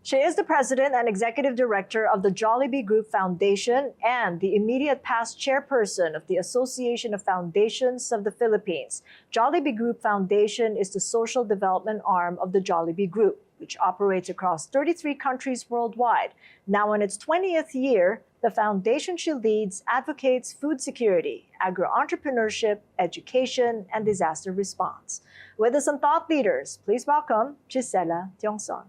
She is the president and executive director of the Jollibee Group Foundation and the immediate past chairperson of the Association of Foundations of the Philippines. Jollibee Group Foundation is the social development arm of the Jollibee Group, which operates across 33 countries worldwide. Now in its 20th year, the foundation she leads advocates food security, agro-entrepreneurship, education, and disaster response. With us some thought leaders, please welcome Gisela Tiongson.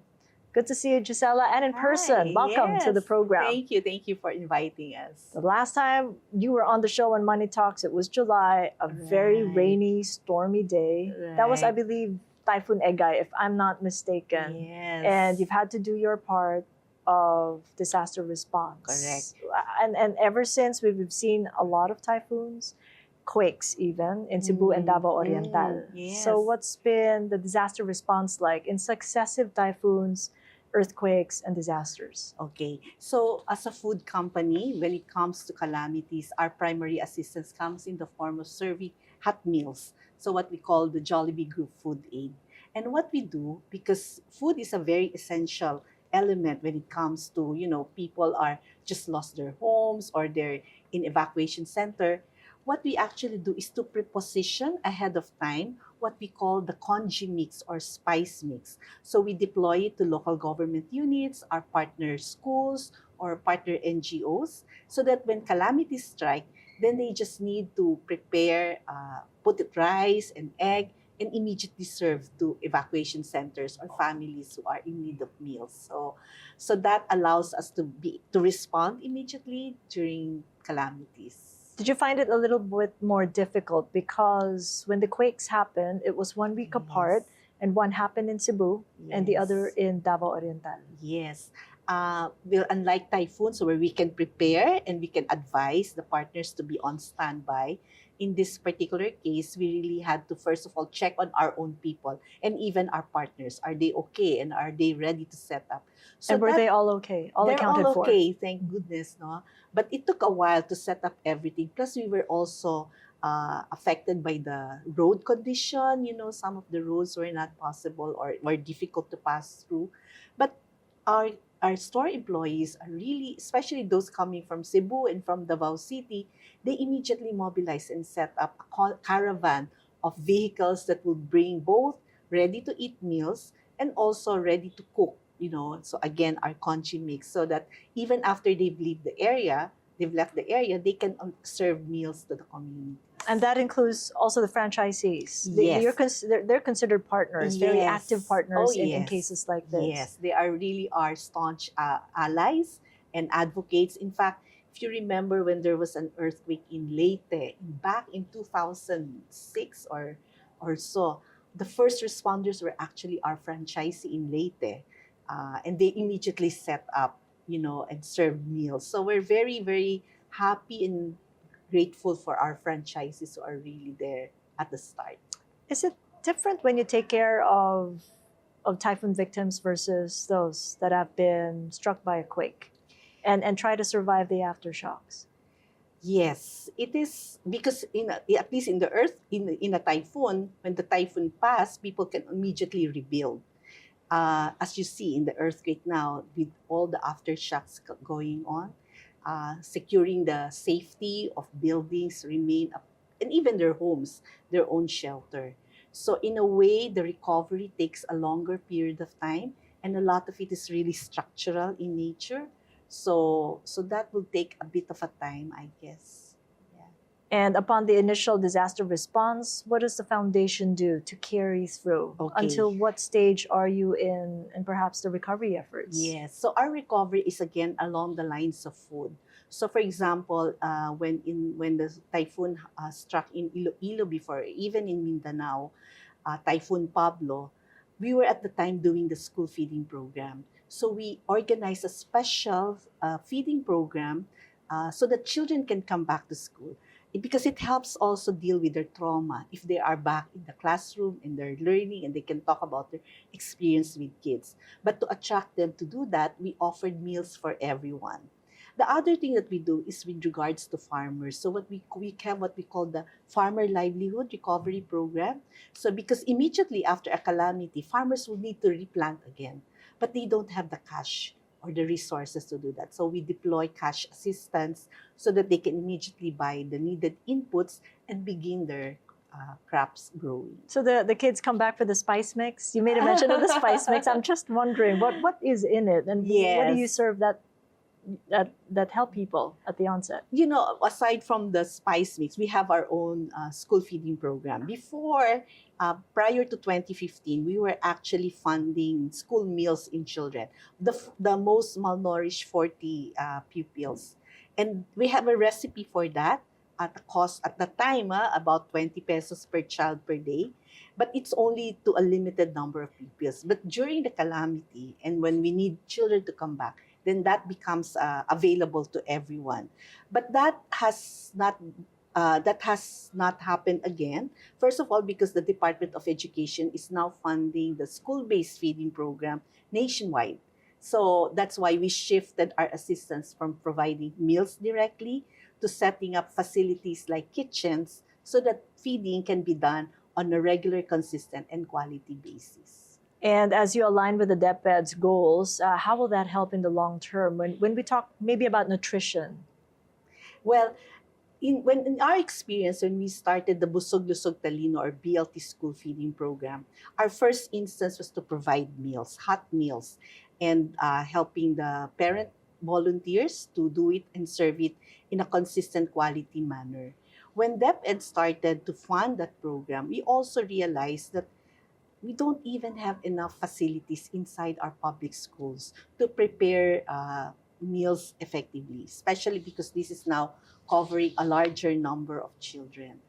Good to see you, Gisela, and in person. Hi, Welcome to the yes. program. Thank you for inviting us. The last time you were on the show on Money Talks, it was July, a very Right. rainy, stormy day. That was, I Right. believe, Typhoon Egay, if I'm not mistaken. Yes. And you've had to do your part of disaster response. Correct. And ever since, we've seen a lot of typhoons, quakes even, in Cebu and Davao Oriental. Yes. So what's been the disaster response like in successive typhoons, earthquakes, and disasters? Okay. So as a food company, when it comes to calamities, our primary assistance comes in the form of serving hot meals. So what we call the Jollibee Group Food Aid. And what we do, because food is a very essential element when it comes to, people are just lost their homes or they're in evacuation center, what we actually do is to preposition ahead of time what we call the congee mix or spice mix. So we deploy it to local government units, our partner schools, or partner NGOs, so that when calamities strike, then they just need to prepare, put it rice and egg, and immediately serve to evacuation centers or families who are in need of meals. So that allows us to respond immediately during calamities. Did you find it a little bit more difficult because when the quakes happened, it was 1 week apart, and one happened in Cebu and the other in Davao Oriental? Yes. Well, unlike typhoons, where we can prepare and we can advise the partners to be on standby, in this particular case, we really had to first of all check on our own people and even our partners. Are they okay and are they ready to set up? And were they all okay? All they're accounted all for? okay, thank goodness, no? But it took a while to set up everything. Plus, we were also affected by the road condition. Some of the roads were not possible or were difficult to pass through. But our our store employees are really, especially those coming from Cebu and from Davao City, they immediately mobilized and set up a caravan of vehicles that will bring both ready-to-eat meals and also ready-to-cook. So again, our congee mix, so that even after they've left the area, they can serve meals to the community. And that includes also the franchisees. Yes. They're considered partners, very Yes. active partners Oh, in yes. cases like this. Yes, they are really our staunch allies and advocates. In fact, if you remember when there was an earthquake in Leyte back in 2006 or so, the first responders were actually our franchisee in Leyte, and they immediately set up, and served meals. So we're very, very happy and grateful for our franchises who are really there at the start. Is it different when you take care of typhoon victims versus those that have been struck by a quake and try to survive the aftershocks? Yes, it is, because at least in the earth in a typhoon, when the typhoon passed, people can immediately rebuild. As you see in the earthquake now, with all the aftershocks going on, securing the safety of buildings remain up, and even their homes, their own shelter. So in a way, the recovery takes a longer period of time, and a lot of it is really structural in nature. So that will take a bit of a time, I guess. Yeah. And upon the initial disaster response, what does the foundation do to carry through? Okay. Until what stage are you in perhaps the recovery efforts? Yes. So our recovery is again along the lines of food. So for example, when the typhoon struck in Iloilo before, even in Mindanao, Typhoon Pablo, we were at the time doing the school feeding program. So we organized a special feeding program so that children can come back to school. Because it helps also deal with their trauma if they are back in the classroom and they're learning and they can talk about their experience with kids. But to attract them to do that, we offered meals for everyone. The other thing that we do is with regards to farmers. So we have what we call the Farmer Livelihood Recovery Program. So because immediately after a calamity, farmers will need to replant again. but they don't have the cash or the resources to do that. So we deploy cash assistance so that they can immediately buy the needed inputs and begin their crops growing. So the kids come back for the spice mix. You made a mention of the spice mix. I'm just wondering what is in it, and what do you Yes. serve that help people at the onset? You know, aside from the spice mix, we have our own school feeding program. Before, prior to 2015, we were actually funding school meals in children, the most malnourished 40 pupils. And we have a recipe for that at a cost at the time, about 20 pesos per child per day. But it's only to a limited number of pupils. But during the calamity and when we need children to come back, then that becomes available to everyone. But that has not happened again. First of all, because the Department of Education is now funding the school-based feeding program nationwide. So that's why we shifted our assistance from providing meals directly to setting up facilities like kitchens so that feeding can be done on a regular, consistent, and quality basis. And as you align with the DepEd's goals, how will that help in the long term? When we talk maybe about nutrition. Well, in our experience, when we started the Busog Lusog Talino or BLT school feeding program, our first instance was to provide meals, hot meals, and helping the parent volunteers to do it and serve it in a consistent quality manner. When DepEd started to fund that program, we also realized that we don't even have enough facilities inside our public schools to prepare meals effectively, especially because this is now covering a larger number of children.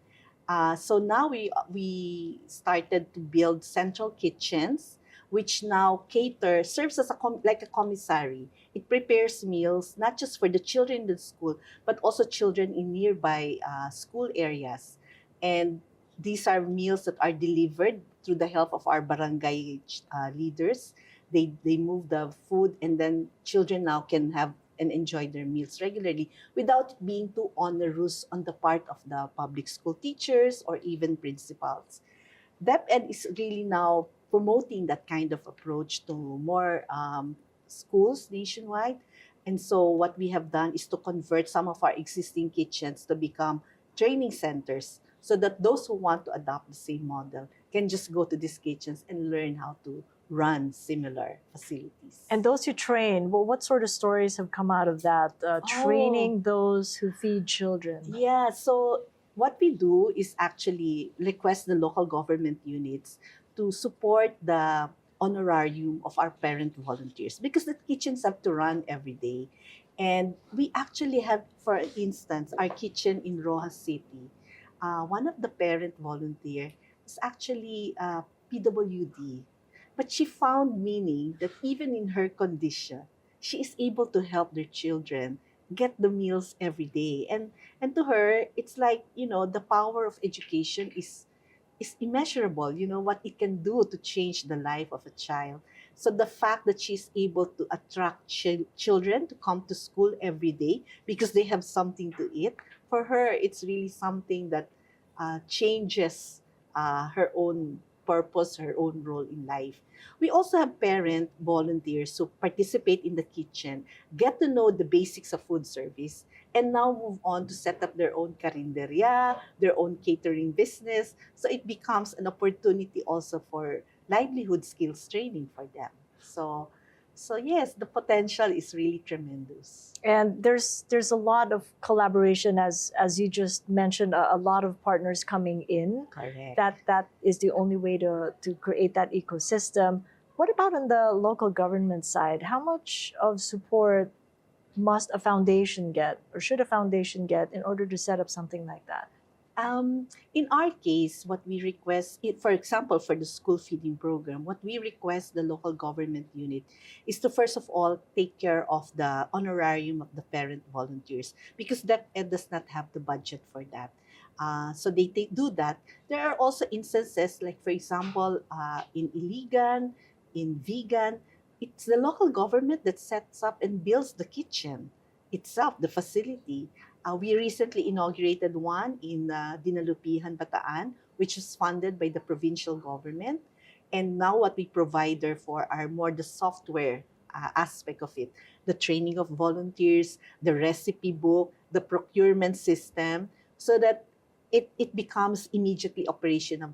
So now we started to build central kitchens, which now serves as like a commissary. It prepares meals not just for the children in the school, but also children in nearby school areas. And these are meals that are delivered through the help of our barangay leaders. They move the food, and then children now can have and enjoy their meals regularly without being too onerous on the part of the public school teachers or even principals. DepEd is really now promoting that kind of approach to more schools nationwide. And so what we have done is to convert some of our existing kitchens to become training centers so that those who want to adopt the same model can just go to these kitchens and learn how to run similar facilities. And those you train, well, what sort of stories have come out of that? Training those who feed children. Yeah, so what we do is actually request the local government units to support the honorarium of our parent volunteers because the kitchens have to run every day. And we actually have, for instance, our kitchen in Rojas City. One of the parent volunteer is actually PWD, but she found meaning that even in her condition, she is able to help their children get the meals every day. And to her, it's like, the power of education is immeasurable, what it can do to change the life of a child. So the fact that she's able to attract children to come to school every day because they have something to eat, for her, it's really something that changes her own purpose, her own role in life. We also have parent volunteers who participate in the kitchen, get to know the basics of food service, and now move on to set up their own carinderia, their own catering business. So it becomes an opportunity also for livelihood skills training for them. So yes, the potential is really tremendous. And there's a lot of collaboration, as you just mentioned, a lot of partners coming in. Correct. That is the only way to create that ecosystem. What about on the local government side? How much of support must a foundation get, or should a foundation get, in order to set up something like that? In our case, what we request, for example, for the school feeding program, what we request the local government unit is to first of all take care of the honorarium of the parent volunteers because DepEd does not have the budget for that. So they do that. There are also instances like, for example, in Iligan, in Vigan, it's the local government that sets up and builds the kitchen itself, the facility. We recently inaugurated one in Dinalupihan, Bataan, which was funded by the provincial government. And now what we provide therefore are more the software aspect of it, the training of volunteers, the recipe book, the procurement system, so that it becomes immediately operational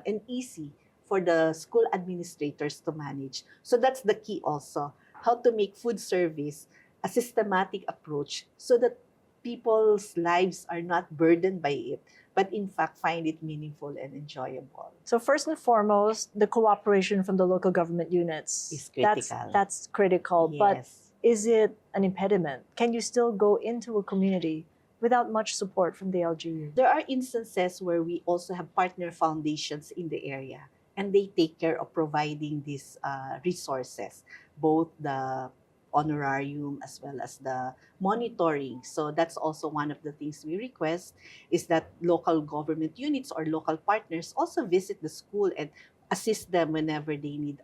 and easy for the school administrators to manage. So that's the key also, how to make food service a systematic approach so that people's lives are not burdened by it, but in fact find it meaningful and enjoyable. So first and foremost, the cooperation from the local government units Is critical. That's critical. But Yes. is it an impediment? Can you still go into a community without much support from the LGU? There are instances where we also have partner foundations in the area, and they take care of providing these resources, both the honorarium as well as the monitoring. So that's also one of the things we request, is that local government units or local partners also visit the school and assist them whenever they need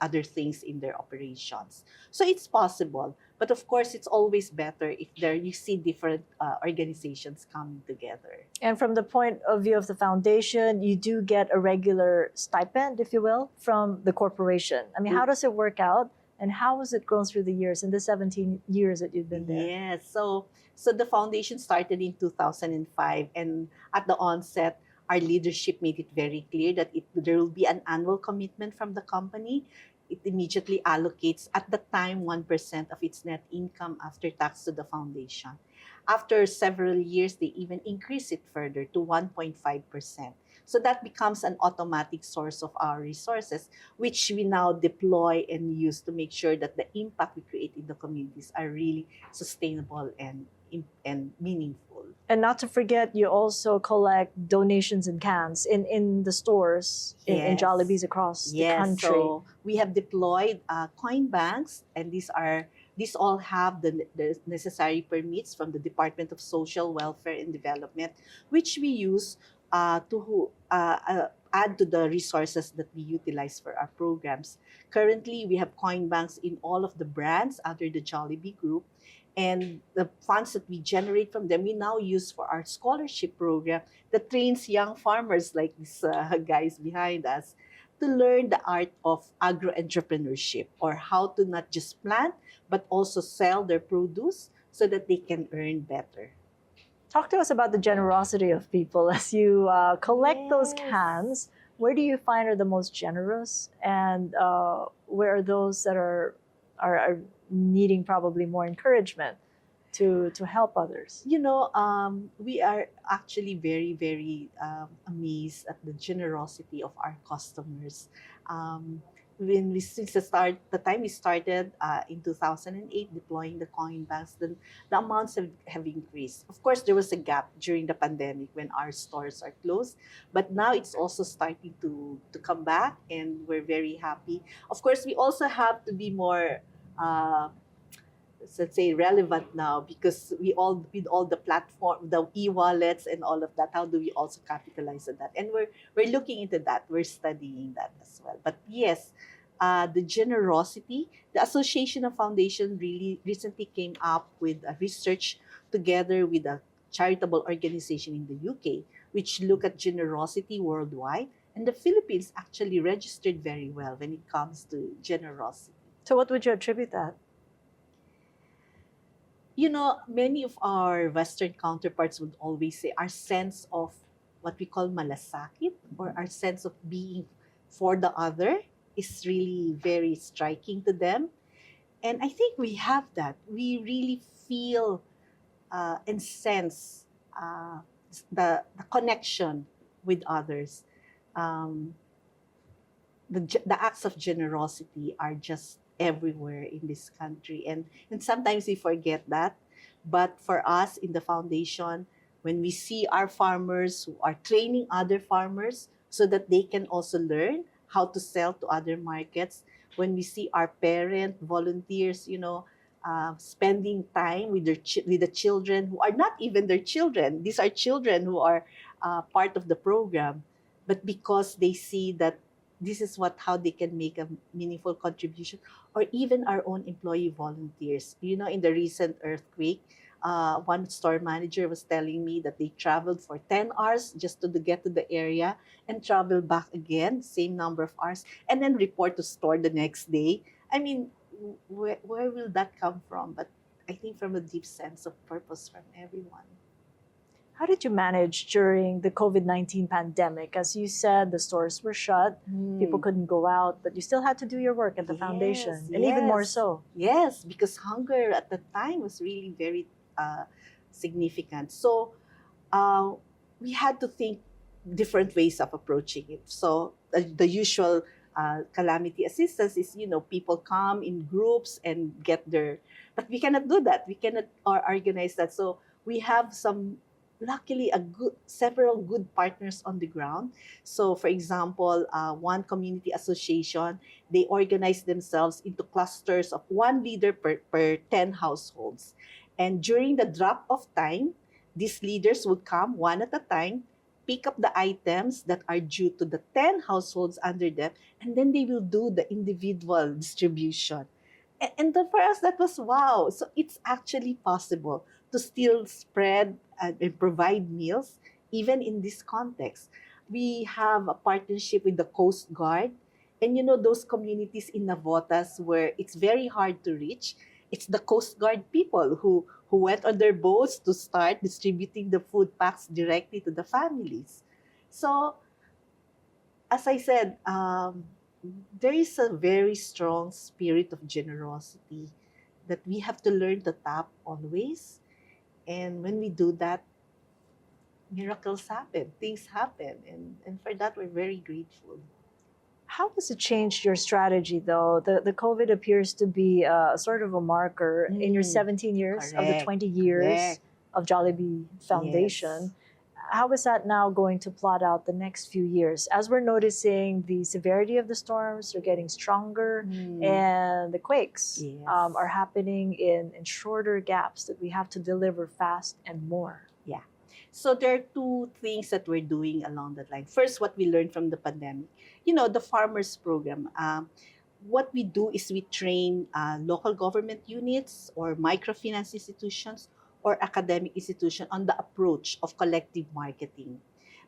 other things in their operations. So it's possible, but of course it's always better if there you see different organizations coming together. And from the point of view of the foundation, you do get a regular stipend, if you will, from the corporation. I mean, how does it work out? And how has it grown through the years, in the 17 years that you've been there? Yes, so the foundation started in 2005, and at the onset, our leadership made it very clear that there will be an annual commitment from the company. It immediately allocates, at the time, 1% of its net income after tax to the foundation. After several years, they even increase it further to 1.5%. So that becomes an automatic source of our resources, which we now deploy and use to make sure that the impact we create in the communities are really sustainable and meaningful. And not to forget, you also collect donations in cans in the stores, in Yes. Jollibees across the country. So we have deployed coin banks, and these all have the necessary permits from the Department of Social Welfare and Development, which we use to add to the resources that we utilize for our programs. Currently, we have coin banks in all of the brands under the Jollibee Group, and the funds that we generate from them, we now use for our scholarship program that trains young farmers like these guys behind us to learn the art of agro-entrepreneurship, or how to not just plant, but also sell their produce so that they can earn better. Talk to us about the generosity of people as you collect those Yes. cans. Where do you find are the most generous, and where are those that are needing probably more encouragement to help others? You know, we are actually very, very amazed at the generosity of our customers. Since the time we started in 2008 deploying the coin banks, the amounts have increased. Of course, there was a gap during the pandemic when our stores are closed, but now it's also starting to come back, and we're very happy. Of course, we also have to be more let's say relevant now, because with all the platform, the e-wallets and all of that, how do we also capitalize on that? And we're looking into that, we're studying that as well. But yes, the generosity, the Association of Foundation really recently came up with a research together with a charitable organization in the UK, which look at generosity worldwide, and the Philippines actually registered very well when it comes to generosity. So what would you attribute that? You know, many of our Western counterparts would always say our sense of what we call malasakit, or our sense of being for the other, is really very striking to them. And I think we have that. We really feel and sense the connection with others. Um, the acts of generosity are just everywhere in this country, and sometimes we forget that. But for us in the foundation, when we see our farmers who are training other farmers so that they can also learn how to sell to other markets, when we see our parent volunteers, you know, spending time with with the children who are not even their children, these are children who are part of the program, but because they see that this is how they can make a meaningful contribution. Or even our own employee volunteers. You know, in the recent earthquake, One store manager was telling me that they traveled for 10 hours just to get to the area and travel back again, same number of hours, and then report to store the next day. I mean, where will that come from? But I think from a deep sense of purpose from everyone. How did you manage during the COVID-19 pandemic? As you said, the stores were shut, people couldn't go out, but you still had to do your work at the foundation, and even more so. Yes, because hunger at the time was really very significant. So uh, we had to think different ways of approaching it. So the usual calamity assistance is, people come in groups and get their, but we cannot do that. We cannot organize that. So we have luckily several good partners on the ground. So for example, one community association, they organize themselves into clusters of one leader per 10 households. And during the drop of time, these leaders would come one at a time, pick up the items that are due to the 10 households under them, and then they will do the individual distribution. And then for us, that was wow. So it's actually possible to still spread and provide meals, even in this context. We have a partnership with the Coast Guard. And those communities in Navotas where it's very hard to reach, it's the Coast Guard people who went on their boats to start distributing the food packs directly to the families. So, as I said, there is a very strong spirit of generosity that we have to learn to tap always. And when we do that, miracles happen, things happen. And for that, we're very grateful. How has it changed your strategy, though? The COVID appears to be sort of a marker in your 17 years of the Correct. 20 years Correct. of Jollibee Foundation. How is that now going to plot out the next few years? As we're noticing the severity of the storms are getting stronger and the quakes are happening in shorter gaps that we have to deliver fast and more. Yeah. So there are two things that we're doing along that line. First, what we learned from the pandemic, the farmers program. What we do is we train local government units or microfinance institutions or academic institution on the approach of collective marketing.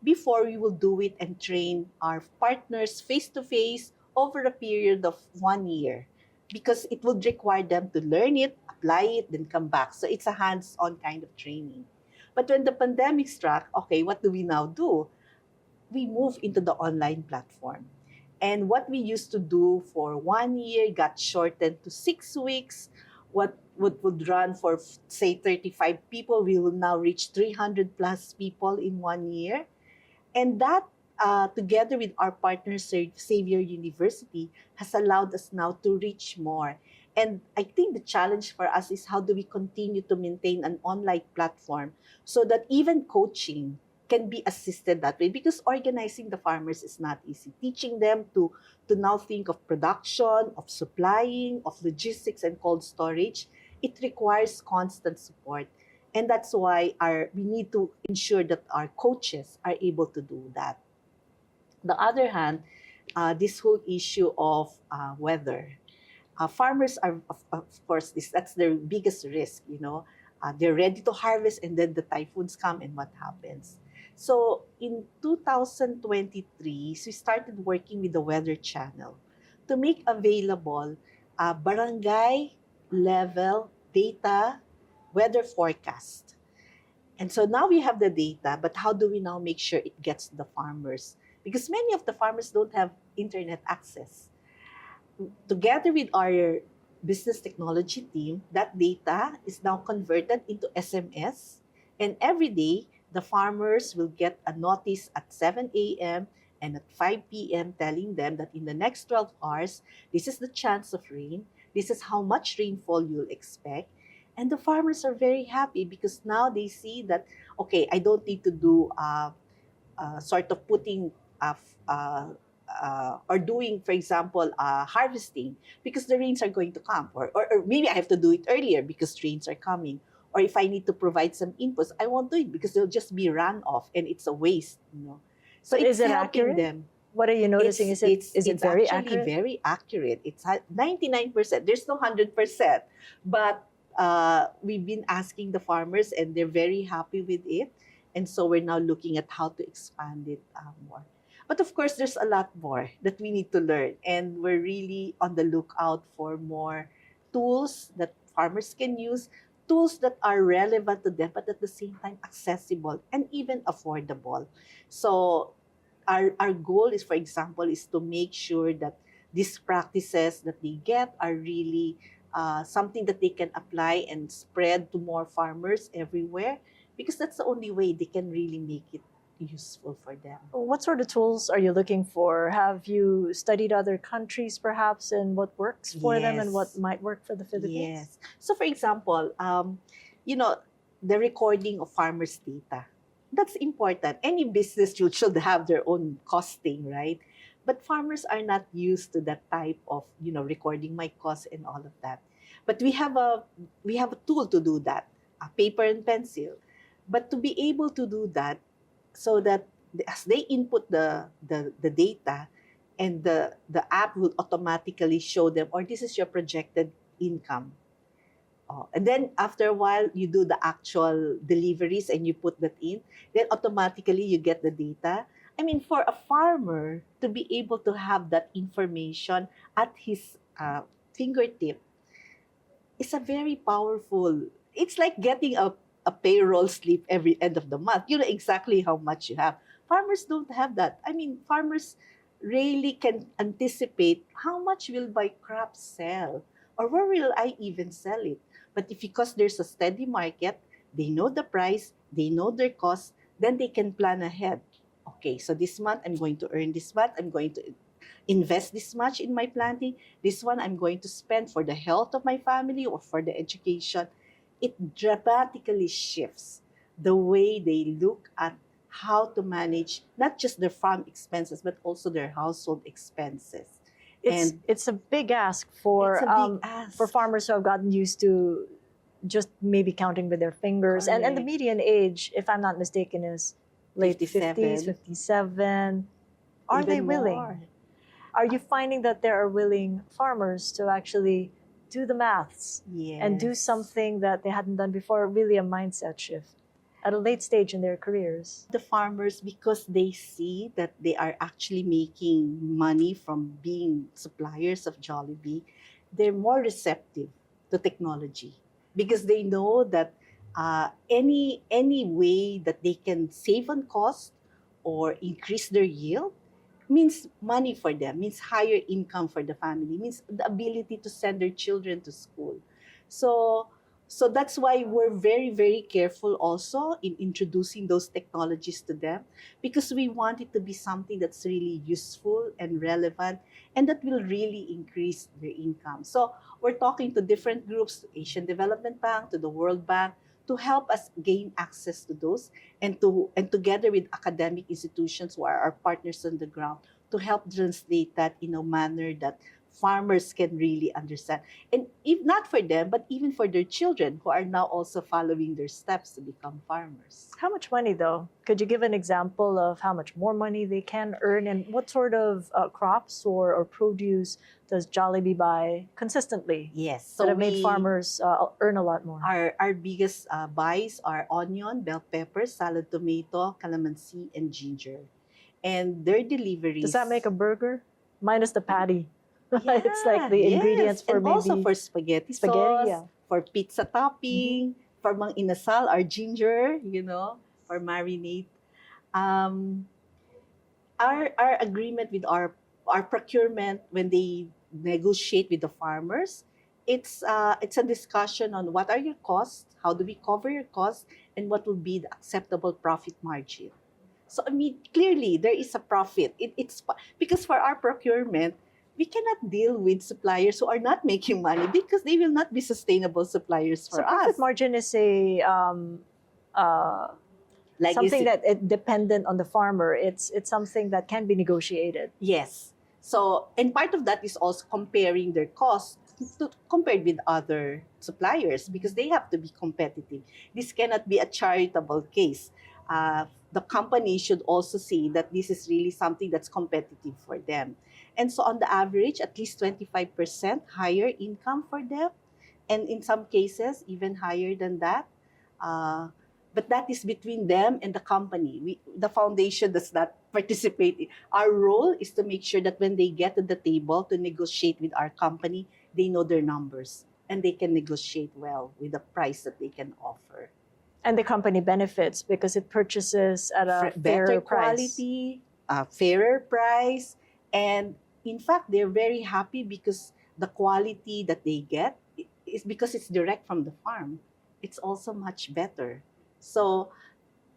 Before, we will do it and train our partners face-to-face over a period of 1 year because it would require them to learn it, apply it, then come back. So it's a hands-on kind of training. But when the pandemic struck, okay, what do we now do? We move into the online platform. And what we used to do for 1 year got shortened to 6 weeks. What would run for, say, 35 people, we will now reach 300 plus people in 1 year. And that, together with our partner, Xavier University, has allowed us now to reach more. And I think the challenge for us is how do we continue to maintain an online platform so that even coaching can be assisted that way, because organizing the farmers is not easy. Teaching them to now think of production, of supplying, of logistics and cold storage, it requires constant support. And that's why we need to ensure that our coaches are able to do that. The other hand, this whole issue of weather. Farmers are, of course, that's their biggest risk, they're ready to harvest and then the typhoons come and what happens? So in 2023, we started working with the Weather Channel to make available barangay level data weather forecast. And so now we have the data, but how do we now make sure it gets to the farmers? Because many of the farmers don't have internet access. Together with our business technology team, that data is now converted into SMS, and every day, the farmers will get a notice at 7 a.m. and at 5 p.m. telling them that in the next 12 hours, this is the chance of rain, this is how much rainfall you'll expect. And the farmers are very happy because now they see that, okay, I don't need to do sort of putting or doing, for example, harvesting because the rains are going to come. Or maybe I have to do it earlier because rains are coming. Or if I need to provide some inputs, I won't do it because they'll just be run off and it's a waste, So But it's is it helping accurate? them. What are you noticing? Is it very actually accurate? very accurate. It's 99%. There's no 100%. But we've been asking the farmers, and they're very happy with it. And so we're now looking at how to expand it more. But of course, there's a lot more that we need to learn, and we're really on the lookout for more tools that farmers can use, tools that are relevant to them, but at the same time accessible and even affordable. So our goal is, for example, is to make sure that these practices that they get are really something that they can apply and spread to more farmers everywhere, because that's the only way they can really make it useful for them. What sort of tools are you looking for? Have you studied other countries perhaps and what works for them and what Yes. might work for the Philippines? Yes. So, for example, you know, the recording of farmers' data. That's important. Any business should have their own costing, right? But farmers are not used to that type of, recording my costs and all of that. But we have a tool to do that, a paper and pencil. But to be able to do that, so that as they input the data, and the app will automatically show them, or this is your projected income. Oh, and then after a while, you do the actual deliveries and you put that in. Then automatically you get the data. I mean, for a farmer to be able to have that information at his fingertip is a very powerful. It's like getting a payroll slip every end of the month. You know exactly how much you have. Farmers don't have that. I mean, farmers really can anticipate how much will my crop sell, or where will I even sell it. But if, because there's a steady market, they know the price, they know their costs, then they can plan ahead. Okay, so this month I'm going to earn this much, I'm going to invest this much in my planting, this one I'm going to spend for the health of my family or for the education. It dramatically shifts the way they look at how to manage not just their farm expenses, but also their household expenses. It's a big ask for It's a big ask. for farmers who have gotten used to just maybe counting with their fingers. And the Correct. median age, if I'm not mistaken, is late 50s, 57. Are they Even willing? more. Are you finding that there are willing farmers to actually do the maths and do Yes. something that they hadn't done before? Really a mindset shift at a late stage in their careers. The farmers, because they see that they are actually making money from being suppliers of Jollibee, they're more receptive to technology, because they know that any way that they can save on cost or increase their yield means money for them, means higher income for the family, means the ability to send their children to school. So so that's why we're very, very careful also in introducing those technologies to them, because we want it to be something that's really useful and relevant, and that will really increase their income. So we're talking to different groups, to Asian Development Bank, to the World Bank, to help us gain access to those, and together with academic institutions who are our partners on the ground, to help translate that in a manner that farmers can really understand. And if not for them, but even for their children who are now also following their steps to become farmers. How much money, though? Could you give an example of how much more money they can earn, and what sort of crops or produce does Jollibee buy consistently Yes. that have made farmers earn a lot more? Our biggest buys are onion, bell pepper, salad tomato, calamansi, and ginger. And their deliveries. Does that make a burger? Minus the patty. It's like the ingredients for and maybe also for spaghetti spaghetti, sauce, yeah. for pizza topping, for mang inasal, our ginger, for marinade. Um, our agreement with our procurement, when they negotiate with the farmers, it's a discussion on what are your costs, how do we cover your costs, and what will be the acceptable profit margin. So I mean, clearly there is a profit. It's because for our procurement, we cannot deal with suppliers who are not making money, because they will not be sustainable suppliers for So profit us. margin is a Like something is it- that it dependent on the farmer. It's something that can be negotiated. Yes. So, and part of that is also comparing their costs compared with other suppliers, because they have to be competitive. This cannot be a charitable case. The company should also see that this is really something that's competitive for them. And so on the average, at least 25% higher income for them, and in some cases, even higher than that. Uh, but that is between them and the company. The foundation does not participate. Our role is to make sure that when they get to the table to negotiate with our company, they know their numbers and they can negotiate well with the price that they can offer. And the company benefits because it purchases at a Better fairer price. quality, fairer price, and in fact, they're very happy because the quality that they get is because it's direct from the farm. It's also much better. So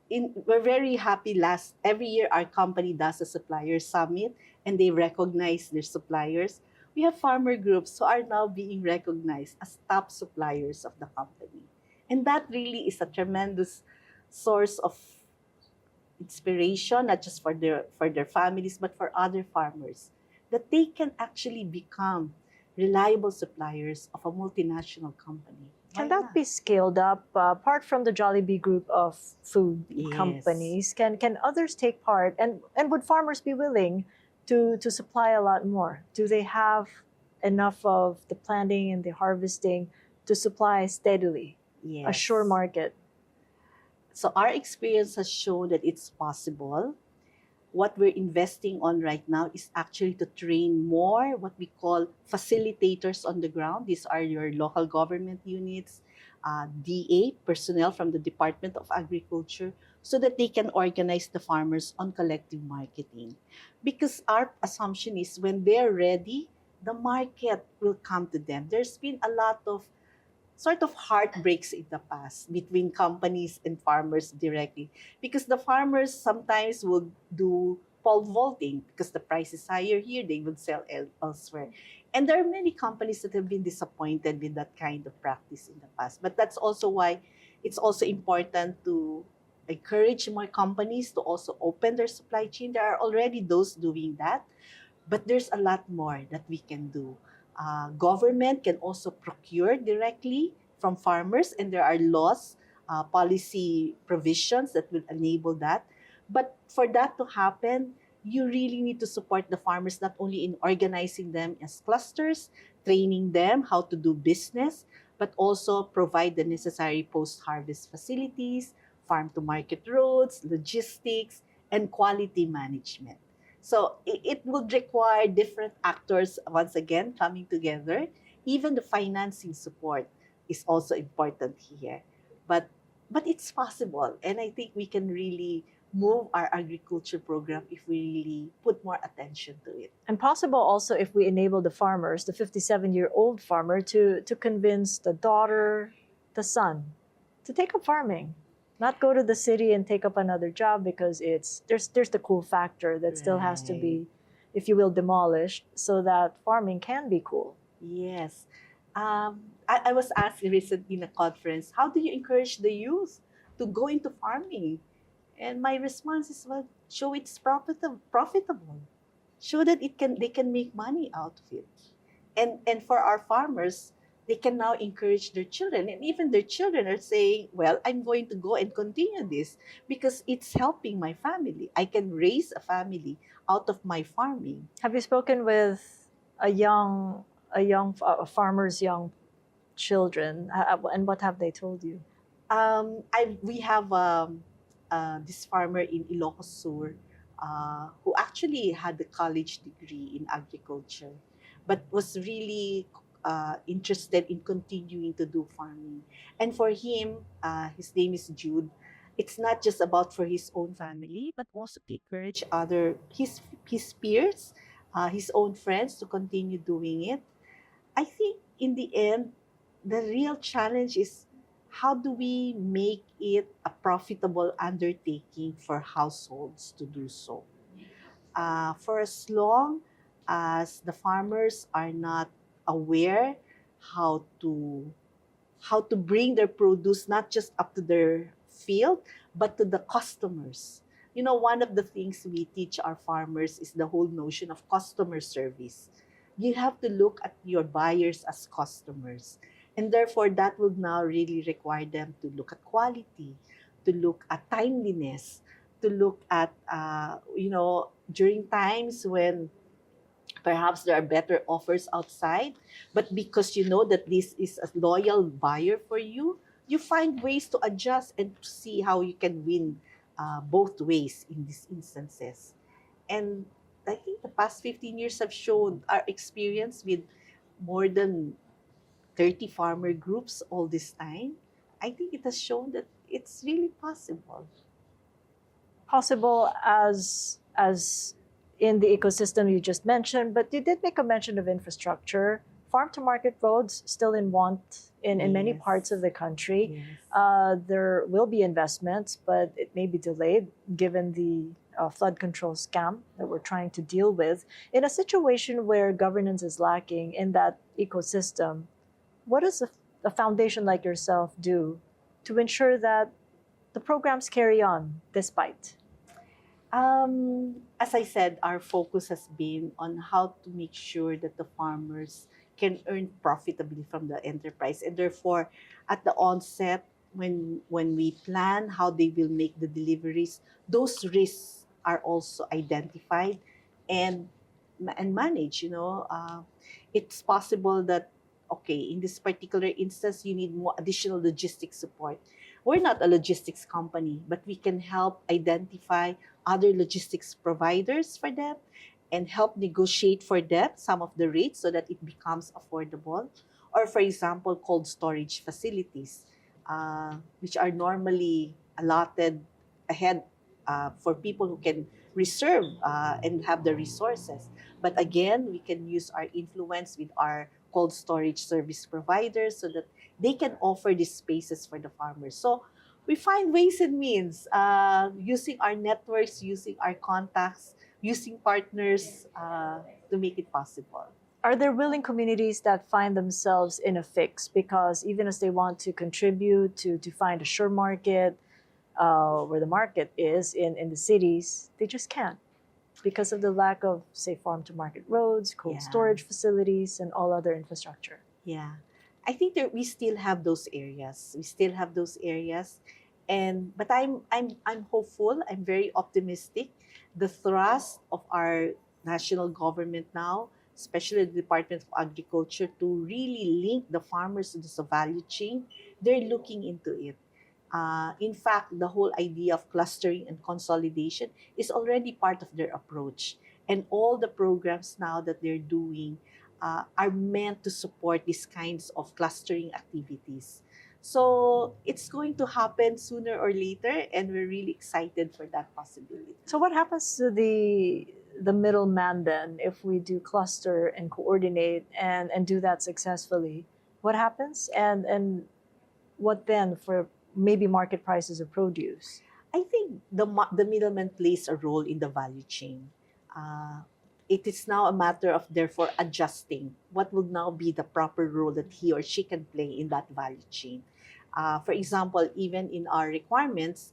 we're very happy. Last every year, our company does a supplier summit, and they recognize their suppliers. We have farmer groups who are now being recognized as top suppliers of the company, and that really is a tremendous source of inspiration, not just for their families, but for other farmers, that they can actually become reliable suppliers of a multinational company. Can Why that not? be scaled up? Apart from the Jollibee group of food Yes. companies, can others take part? And would farmers be willing to supply a lot more? Do they have enough of the planting and the harvesting to supply steadily, Yes. a sure market? So our experience has shown that it's possible. What we're investing on right now is actually to train more what we call facilitators on the ground. These are your local government units, DA, personnel from the Department of Agriculture, so that they can organize the farmers on collective marketing. Because our assumption is when they're ready, the market will come to them. There's been a lot of sort of heartbreaks in the past between companies and farmers directly, because the farmers sometimes will do pole vaulting because the price is higher here, they would sell elsewhere, and there are many companies that have been disappointed with that kind of practice in the past. But that's also why it's also important to encourage more companies to also open their supply chain. There are already those doing that, but there's a lot more that we can do. Government can also procure directly from farmers, and there are laws, policy provisions that will enable that. But for that to happen, you really need to support the farmers not only in organizing them as clusters, training them how to do business, but also provide the necessary post-harvest facilities, farm-to-market roads, logistics, and quality management. So it would require different actors once again coming together. Even the financing support is also important here. But it's possible, and I think we can really move our agriculture program if we really put more attention to it. And possible also if we enable the farmers, the 57-year-old farmer, to convince the daughter, the son, to take up farming, not go to the city and take up another job because there's the cool factor that still has to be, if you will, demolished so that farming can be cool. Yes. I was asked recently in a conference, how do you encourage the youth to go into farming? And my response is, well, show it's profitable. Show that they can make money out of it. And for our farmers, they can now encourage their children. And even their children are saying, well, I'm going to go and continue this because it's helping my family. I can raise a family out of my farming. Have you spoken with a farmer's young children, and what have they told you? We have this farmer in Ilocos Sur who actually had a college degree in agriculture, but was really interested in continuing to do farming. And for him, his name is Jude. It's not just about for his own family, but also to encourage other his peers, his own friends to continue doing it. I think in the end, the real challenge is how do we make it a profitable undertaking for households to do so? For as long as the farmers are not aware how to bring their produce not just up to their field but to the customers. You know, one of the things we teach our farmers is the whole notion of customer service. You have to look at your buyers as customers, and therefore that will now really require them to look at quality, to look at timeliness, to look at during times when Perhaps there are better offers outside, but because you know that this is a loyal buyer for you, you find ways to adjust and to see how you can win both ways in these instances. And I think the past 15 years have shown our experience with more than 30 farmer groups all this time. I think it has shown that it's really possible. Possible as in the ecosystem you just mentioned, but you did make a mention of infrastructure. Farm to market roads still in want in many Yes. parts of the country. Yes. There will be investments, but it may be delayed given the flood control scam that we're trying to deal with. In a situation where governance is lacking in that ecosystem, what does a foundation like yourself do to ensure that the programs carry on despite? As I said, our focus has been on how to make sure that the farmers can earn profitably from the enterprise, and therefore, at the onset, when we plan how they will make the deliveries, those risks are also identified and managed. It's possible that, okay, in this particular instance, you need more additional logistics support. We're not a logistics company, but we can help identify other logistics providers for them and help negotiate for them some of the rates so that it becomes affordable. Or, for example, cold storage facilities, which are normally allotted ahead for people who can reserve and have the resources. But again, we can use our influence with our cold storage service providers so that they can offer these spaces for the farmers. So we find ways and means using our networks, using our contacts, using partners to make it possible. Are there willing communities that find themselves in a fix because even as they want to contribute to find a sure market where the market is in the cities, they just can't because of the lack of, say, farm to market roads, cold Yeah. storage facilities, and all other infrastructure? Yeah. I think that we still have those areas. We still have those areas. And but I'm hopeful, I'm very optimistic. The thrust of our national government now, especially the Department of Agriculture, to really link the farmers to the value chain, they're looking into it. In fact, the whole idea of clustering and consolidation is already part of their approach. And all the programs now that they're doing are meant to support these kinds of clustering activities. So it's going to happen sooner or later, and we're really excited for that possibility. So what happens to the middleman then if we do cluster and coordinate and do that successfully? What happens? And what then for maybe market prices of produce? I think the middleman plays a role in the value chain. Uh, it is now a matter of therefore adjusting what will now be the proper role that he or she can play in that value chain. For example, even in our requirements,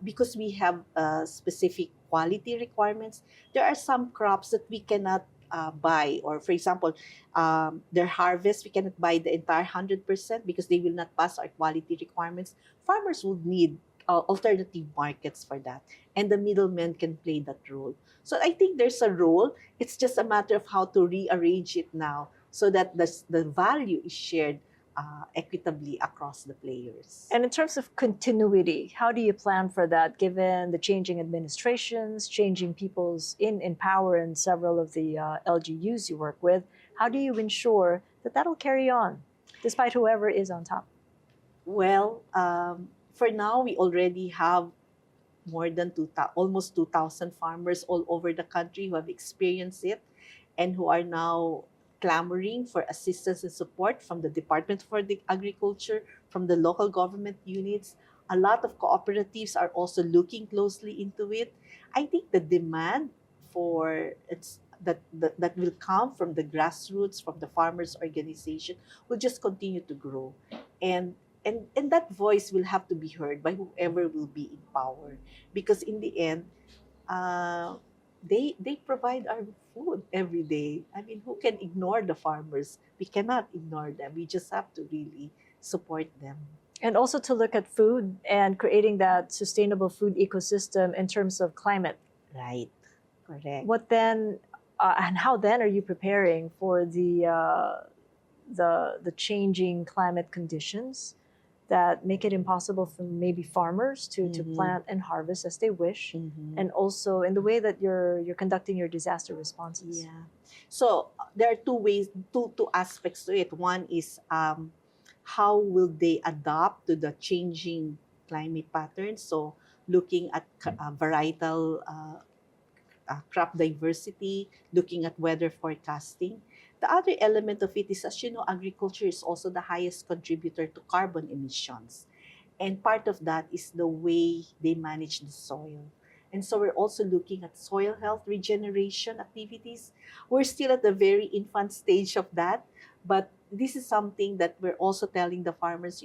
because we have specific quality requirements, there are some crops that we cannot buy, or for example, their harvest, we cannot buy the entire 100% because they will not pass our quality requirements. Farmers would need alternative markets for that, and the middlemen can play that role. So I think there's a role. It's just a matter of how to rearrange it now so that the value is shared equitably across the players. And in terms of continuity, how do you plan for that given the changing administrations, changing people's in power in several of the LGUs you work with? How do you ensure that that'll carry on despite whoever is on top? Well, for now, we already have more than almost 2,000 farmers all over the country who have experienced it and who are now clamoring for assistance and support from the Department for the Agriculture, from the local government units. A lot of cooperatives are also looking closely into it. I think the demand for that will come from the grassroots, from the farmers' organization, will just continue to grow. And and that voice will have to be heard by whoever will be in power, because in the end, uh, they provide our food every day. I mean, who can ignore the farmers? We cannot ignore them. We just have to really support them. And also to look at food and creating that sustainable food ecosystem in terms of climate. Right. Correct. What then and how then are you preparing for the changing climate conditions that make it impossible for maybe farmers to plant and harvest as they wish, and also in the way that you're conducting your disaster responses? Yeah. So there are two aspects to it. One is how will they adapt to the changing climate patterns? So looking at varietal crop diversity, looking at weather forecasting. The other element of it is, as you know, agriculture is also the highest contributor to carbon emissions. And part of that is the way they manage the soil. And so we're also looking at soil health regeneration activities. We're still at the very infant stage of that, but this is something that we're also telling the farmers,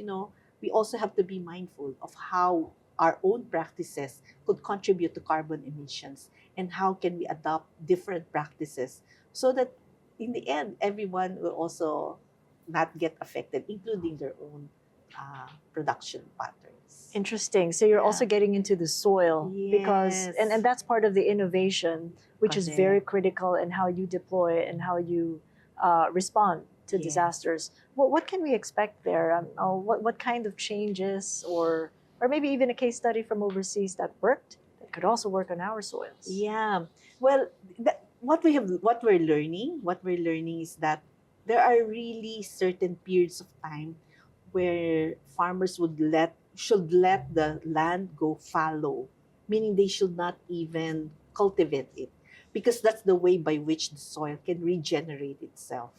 we also have to be mindful of how our own practices could contribute to carbon emissions and how can we adopt different practices so that in the end everyone will also not get affected, including their own production patterns. Interesting. So you're also Yeah. getting into the soil because, Yes. and that's part of the innovation, which is very Correct. critical in how you deploy and how you respond to Yes. disasters. What can we expect there? What kind of changes, or maybe even a case study from overseas that worked that could also work on our soils? Yeah. Well, what we're learning is that there are really certain periods of time where farmers should let the land go fallow, meaning they should not even cultivate it, because that's the way by which the soil can regenerate itself.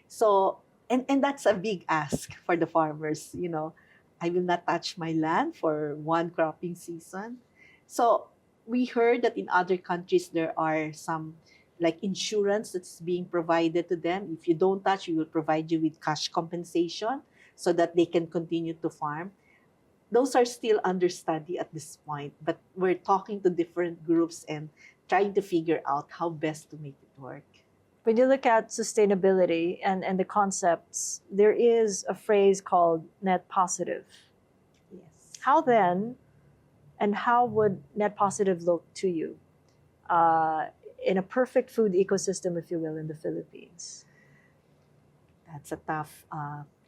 So, and that's a big ask for the farmers. I will not touch my land for one cropping season. So we heard that in other countries there are some like insurance that's being provided to them. If you don't touch, we will provide you with cash compensation so that they can continue to farm. Those are still under study at this point, but we're talking to different groups and trying to figure out how best to make it work. When you look at sustainability and the concepts, there is a phrase called net positive. Yes. How then, and how would net positive look to you uh, in a perfect food ecosystem, if you will, in the Philippines? That's a tough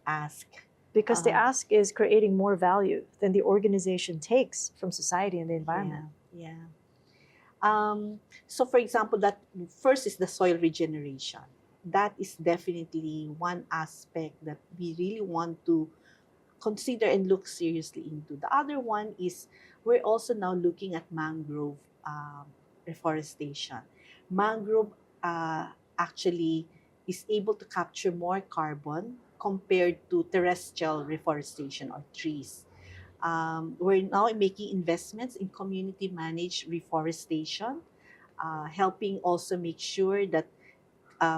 ask. Because the Uh, ask is creating more value than the organization takes from society and the environment. Yeah, yeah. So, for example, that first is the soil regeneration. That is definitely one aspect that we really want to consider and look seriously into. The other one is we're also now looking at mangrove reforestation. Mangrove actually is able to capture more carbon compared to terrestrial reforestation or trees. We're now making investments in community managed reforestation, helping also make sure that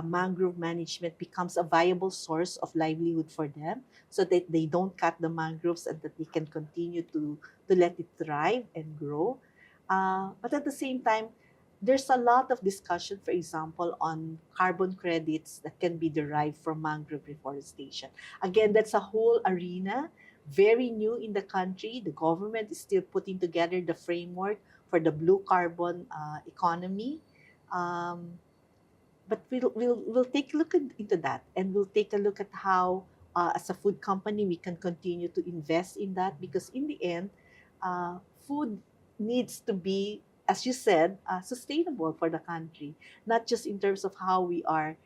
mangrove management becomes a viable source of livelihood for them so that they don't cut the mangroves and that they can continue to let it thrive and grow. But at the same time, there's a lot of discussion, for example, on carbon credits that can be derived from mangrove reforestation. Again, that's a whole arena, very new in the country. The government is still putting together the framework for the blue carbon economy. Um, but we'll take a look into that, and we'll take a look at how as a food company we can continue to invest in that, because in the end food needs to be, as you said, sustainable for the country, not just in terms of how we are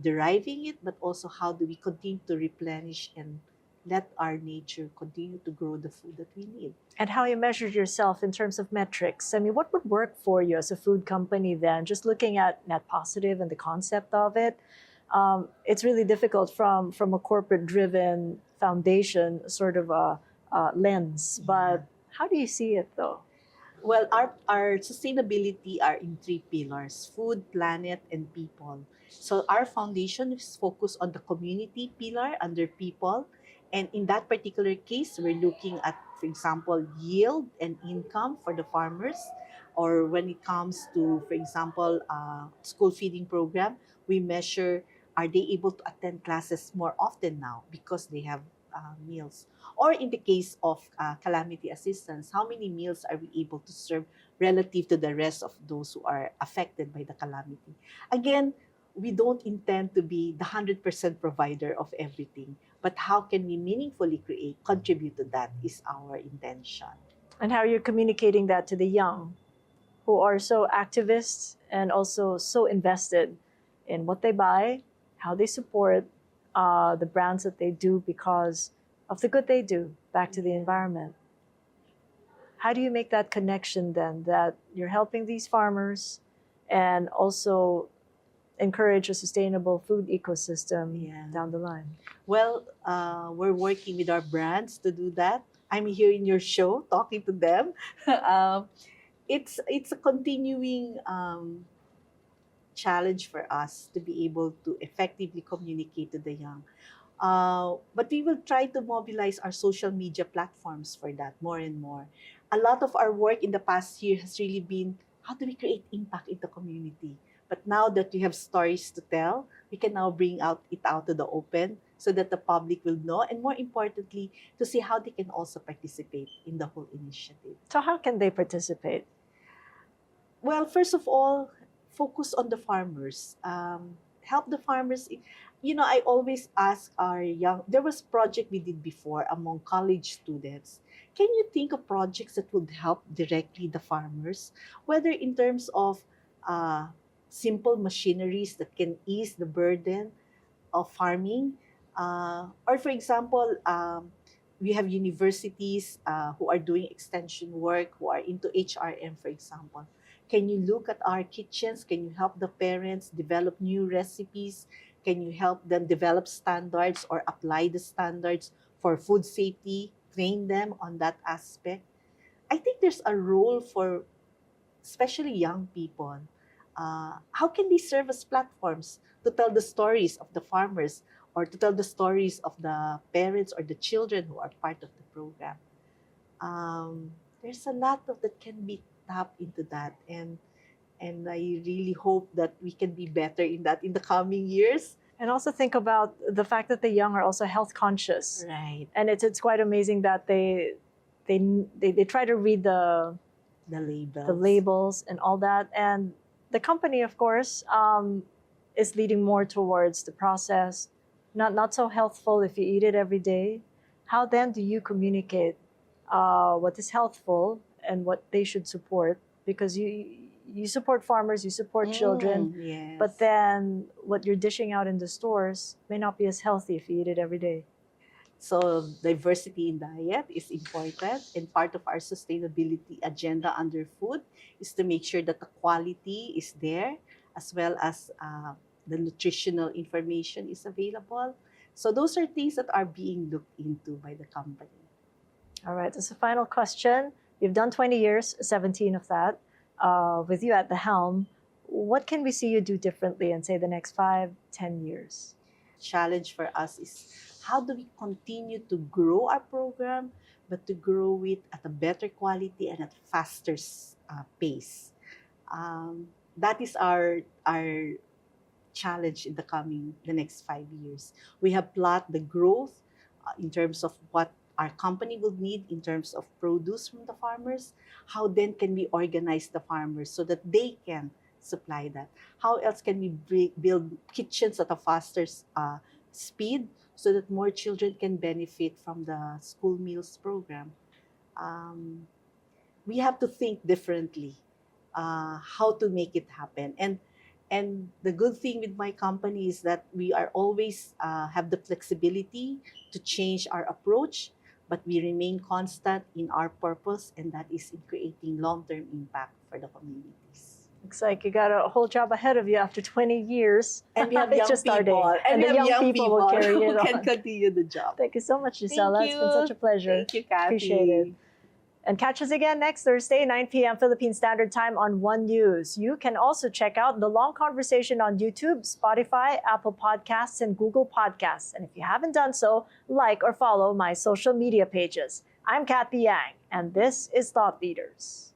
deriving it, but also how do we continue to replenish and let our nature continue to grow the food that we need. And how you measured yourself in terms of metrics. I mean, what would work for you as a food company then? Just looking at net positive and the concept of it, it's really difficult from a corporate-driven foundation sort of a lens. But how do you see it though? Well, our sustainability are in three pillars: food, planet, and people. So our foundation is focused on the community pillar under people. And in that particular case, we're looking at, for example, yield and income for the farmers. Or when it comes to, for example, school feeding program, we measure, are they able to attend classes more often now because they have meals? Or in the case of calamity assistance, how many meals are we able to serve relative to the rest of those who are affected by the calamity? Again, we don't intend to be the 100% provider of everything, but how can we meaningfully contribute to that is our intention. And how you're communicating that to the young who are so activists and also so invested in what they buy, how they support the brands that they do because of the good they do back to the environment. How do you make that connection then that you're helping these farmers and also encourage a sustainable food ecosystem down the line? Well, we're working with our brands to do that. I'm here in your show talking to them. It's a continuing challenge for us to be able to effectively communicate to the young. But we will try to mobilize our social media platforms for that more and more. A lot of our work in the past year has really been how do we create impact in the community? But now that we have stories to tell, we can now bring it out to the open so that the public will know, and more importantly, to see how they can also participate in the whole initiative. So how can they participate? Well, first of all, focus on the farmers. Help the farmers. I always ask our young, there was a project we did before among college students. Can you think of projects that would help directly the farmers, whether in terms of simple machineries that can ease the burden of farming, or for example, we have universities who are doing extension work, who are into HRM, for example. Can you look at our kitchens? Can you help the parents develop new recipes? Can you help them develop standards or apply the standards for food safety? Train them on that aspect. I think there's a role for especially young people. How can they serve as platforms to tell the stories of the farmers or to tell the stories of the parents or the children who are part of the program? There's a lot of that can be tapped into that, and I really hope that we can be better in that in the coming years. And also think about the fact that the young are also health conscious. Right. And it's quite amazing that they try to read the labels and all that. And the company, of course, is leading more towards the process, not so healthful if you eat it every day. How then do you communicate what is healthful and what they should support? Because you support farmers, you support children, yes. But then what you're dishing out in the stores may not be as healthy if you eat it every day. So diversity in diet is important, and part of our sustainability agenda under food is to make sure that the quality is there as well as the nutritional information is available. So those are things that are being looked into by the company. All right, as a final question, you've done 20 years, 17 of that, with you at the helm. What can we see you do differently in, say, the next 5, 10 years? Challenge for us is how do we continue to grow our program, but to grow it at a better quality and at a faster pace. That is our challenge in the next 5 years. We have plotted the growth in terms of what our company will need in terms of produce from the farmers. How then can we organize the farmers so that they can supply that? How else can we build kitchens at a faster speed so that more children can benefit from the school meals program? We have to think differently how to make it happen. And the good thing with my company is that we are always have the flexibility to change our approach, but we remain constant in our purpose, and that is in creating long-term impact for the communities. Looks like you got a whole job ahead of you after 20 years. And we have young just people. Starting. And the young people will carry it who on. can continue the job. Thank you so much, Gisela. Thank It's been such a pleasure. Thank you, Cathy. Appreciate it. And catch us again next Thursday, 9 p.m. Philippine Standard Time on One News. You can also check out the long conversation on YouTube, Spotify, Apple Podcasts, and Google Podcasts. And if you haven't done so, like or follow my social media pages. I'm Cathy Yang, and this is Thought Leaders.